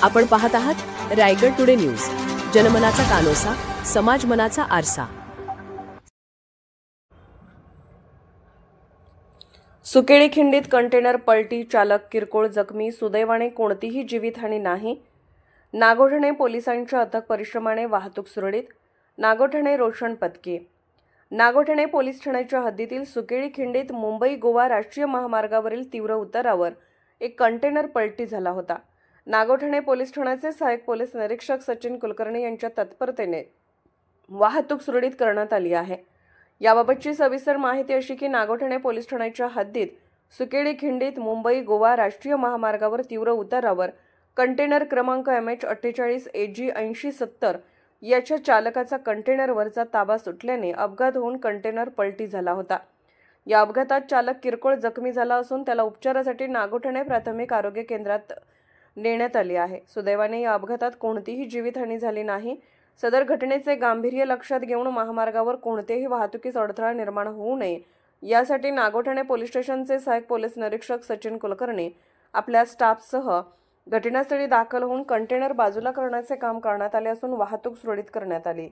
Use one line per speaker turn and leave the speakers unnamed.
आपण पाहत आहात रायगड टुडे न्यूज, जनमनाचा कानोसा, समाज मनाचा आरसा। सुकेळी खिंडीत कंटेनर पलटी, चालक किरकोळ जखमी, सुदैवाने कोणतीही जीवितहानी नाही। नागोठणे पोलिसांच्या अथक परिश्रमाने वाहतूक सुरळीत। नागोठणे रोशन पत्की। नागोठणे पोलीस ठाण्याच्या हद्दीतील सुकेळी खिंडीत मुंबई गोवा राष्ट्रीय महामार्गावरील तीव्र उतारावर एक कंटेनर पलटी झाला होता। नागोठणे पोलीस ठाण्याचे सहाय्यक पोलीस निरीक्षक सचिन कुलकर्णी यांच्या तत्परतेने वाहतूक सुरळीत करण्यात आली आहे। याबाबतची सविस्तर माहिती अशी की नागोठणे पोलीस ठाण्याच्या हद्दीत सुकेळी खिंडीत मुंबई गोवा राष्ट्रीय महामार्गावर तीव्र उतारावर कंटेनर क्रमांक MH48 AG 8070 याच्या चालकाचा कंटेनरवरचा ताबा सुटल्याने अपघात होऊन कंटेनर पलटी झाला होता। या अपघातात चालक किरकोळ जखमी झाला असून त्याला उपचारासाठी नागोठणे प्राथमिक आरोग्य केंद्रात नेण्यात आले आहे। सुदैवाने या अपघातात कोणतीही जीवितहानी झाली नाही। सदर घटनेचे गांभीर्य लक्षात घेऊन महामार्गावर कोणतेही वाहतुकीस अडथळा निर्माण होऊ नये यासाठी नागोठणे पोलीस स्टेशनचे सहाय्यक पोलीस निरीक्षक सचिन कुलकर्णी आपल्या स्टाफसह घटनास्थळी दाखल होऊन कंटेनर बाजूला करण्याचे काम करण्यात आले असून वाहतूक सुरळीत करण्यात आली।